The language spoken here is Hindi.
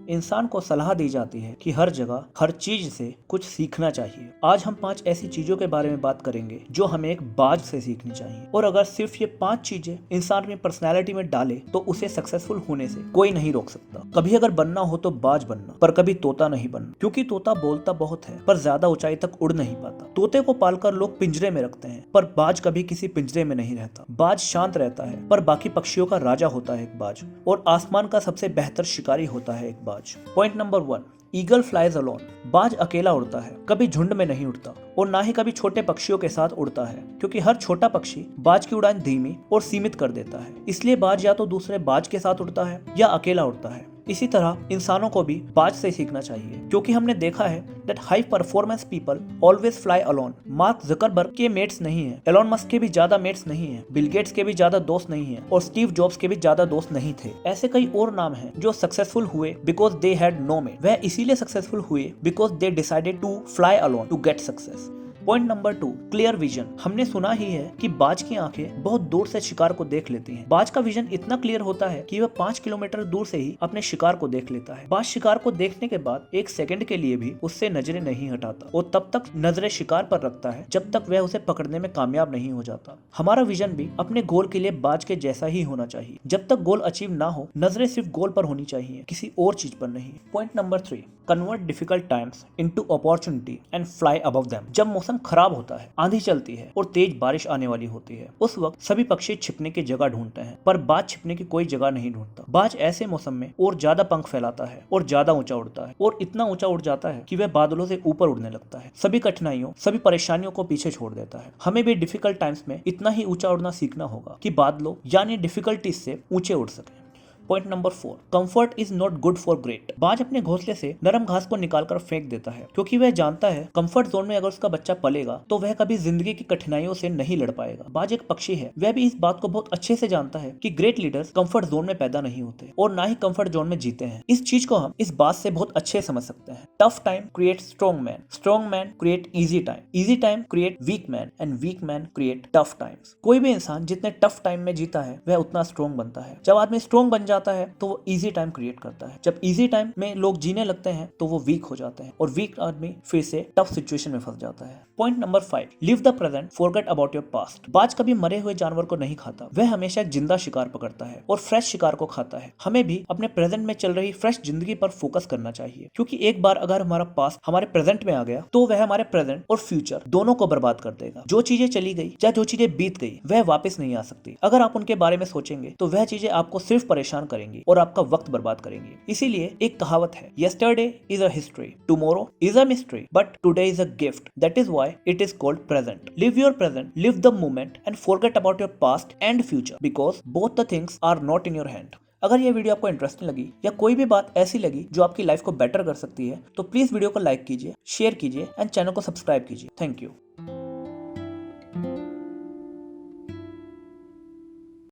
इंसान को सलाह दी जाती है कि हर जगह हर चीज से कुछ सीखना चाहिए। आज हम 5 ऐसी चीजों के बारे में बात करेंगे जो हमें एक बाज से सीखनी चाहिए, और अगर सिर्फ ये 5 चीजें इंसान में पर्सनैलिटी में डाले तो उसे सक्सेसफुल होने से कोई नहीं रोक सकता। कभी अगर बनना हो तो बाज बनना, पर कभी तोता नहीं बनना, क्योंकि तोता बोलता बहुत है पर ज्यादा ऊंचाई तक उड़ नहीं पाता। तोते को पालकर लोग पिंजरे में रखते हैं, पर बाज कभी किसी पिंजरे में नहीं रहता। बाज शांत रहता है, पर बाकी पक्षियों का राजा होता है एक बाज, और आसमान का सबसे बेहतर शिकारी होता है एक बाज। Point number 1, eagle flies alone. बाज अकेला उड़ता है, कभी झुंड में नहीं उड़ता, और ना ही कभी छोटे पक्षियों के साथ उड़ता है, क्योंकि हर छोटा पक्षी बाज की उड़ान धीमी और सीमित कर देता है। इसलिए बाज या तो दूसरे बाज के साथ उड़ता है या अकेला उड़ता है। इसी तरह इंसानों को भी बाज से सीखना चाहिए, क्योंकि हमने देखा है that high performance people always fly alone. Mark Zuckerberg के मेट्स नहीं है, एलोन मस्क के भी ज्यादा मेट्स नहीं है, बिल गेट्स के भी ज्यादा दोस्त नहीं है, और स्टीव जॉब्स के भी ज्यादा दोस्त नहीं थे। ऐसे कई और नाम हैं जो सक्सेसफुल हुए because they had no mate. वह इसीलिए सक्सेसफुल हुए because they decided to fly alone to get success. Point number 2, clear vision. हमने सुना ही है कि बाज की आंखें बहुत दूर से शिकार को देख लेती हैं। बाज का विजन इतना क्लियर होता है कि वह 5 किलोमीटर दूर से ही अपने शिकार को देख लेता है। बाज शिकार को देखने के बाद 1 सेकंड के लिए भी उससे नजरें नहीं हटाता, और तब तक नजरें शिकार पर रखता है जब तक वह उसे पकड़ने में कामयाब नहीं हो जाता। हमारा विजन भी अपने गोल के लिए बाज के जैसा ही होना चाहिए। जब तक गोल अचीव ना हो, नजरें सिर्फ गोल पर होनी चाहिए, किसी और चीज पर नहीं। Point number 3, convert difficult times into opportunity and fly above them. जब मौसम खराब होता है, आंधी चलती है और तेज बारिश आने वाली होती है, उस वक्त सभी पक्षी छिपने की जगह ढूंढते हैं, पर बाज छिपने की कोई जगह नहीं ढूंढता। बाज ऐसे मौसम में और ज्यादा पंख फैलाता है और ज्यादा ऊंचा उड़ता है, और इतना ऊंचा उड़ जाता है कि वह बादलों से ऊपर उड़ने लगता है। सभी कठिनाइयों, सभी परेशानियों को पीछे छोड़ देता है। हमें भी डिफिकल्ट टाइम्स में इतना ही ऊंचा उड़ना सीखना होगा कि बादलों यानी डिफिकल्टीज से ऊंचे उड़ सके। Point number 4, comfort is not good for great. बाज अपने घोंसले से नरम घास को निकालकर फेंक देता है, क्योंकि वह जानता है कंफर्ट जोन में अगर उसका बच्चा पलेगा तो वह कभी जिंदगी की कठिनाइयों से नहीं लड़ पाएगा। बाज एक पक्षी है, वह भी इस बात को बहुत अच्छे से जानता है कि ग्रेट लीडर्स कंफर्ट जोन में पैदा नहीं होते और ना ही कंफर्ट जोन में जीते हैं। इस चीज को हम इस बात से बहुत अच्छे समझ सकते हैं। Tough time create strong man create easy time create weak man, and weak man create tough times. कोई भी इंसान जितने टफ टाइम में जीता है वह उतना स्ट्रॉन्ग बनता है। जब आदमी स्ट्रॉन्ग बन जाता है तो वो इजी टाइम क्रिएट करता है। जब इजी टाइम में लोग जीने लगते हैं तो वो वीक हो जाते हैं, और वीक आदमी फिर से टफ सिचुएशन में फंस जाता है। Point number 5, live the present, forget about your past. बाज कभी मरे हुए जानवर को नहीं खाता, वह हमेशा एक जिंदा शिकार पकड़ता है और फ्रेश शिकार को खाता है। हमें भी अपने प्रेजेंट में चल रही फ्रेश जिंदगी पर फोकस करना चाहिए, क्योंकि एक बार अगर हमारा पास्ट हमारे प्रेजेंट में आ गया तो वह हमारे प्रेजेंट और फ्यूचर दोनों को बर्बाद कर देगा। जो चीजें चली गई या जो चीजें बीत गई वह वापस नहीं आ सकती। अगर आप उनके बारे में सोचेंगे तो वह चीजें आपको सिर्फ परेशान करेंगी और आपका वक्त बर्बाद करेंगे। इसीलिए एक कहावत है, yesterday is a history, tomorrow is a mystery, but today is a gift. That is why it is called present. Live your present, live the moment, and forget about your past and future, because both the things are not in your hand. अगर ये वीडियो आपको इंटरेस्टिंग लगी या कोई भी बात ऐसी लगी जो आपकी लाइफ को बेटर कर सकती है, तो प्लीज वीडियो को लाइक कीजिए, शेयर कीजिए एंड चैनल को सब्सक्राइब कीजिए। Thank you.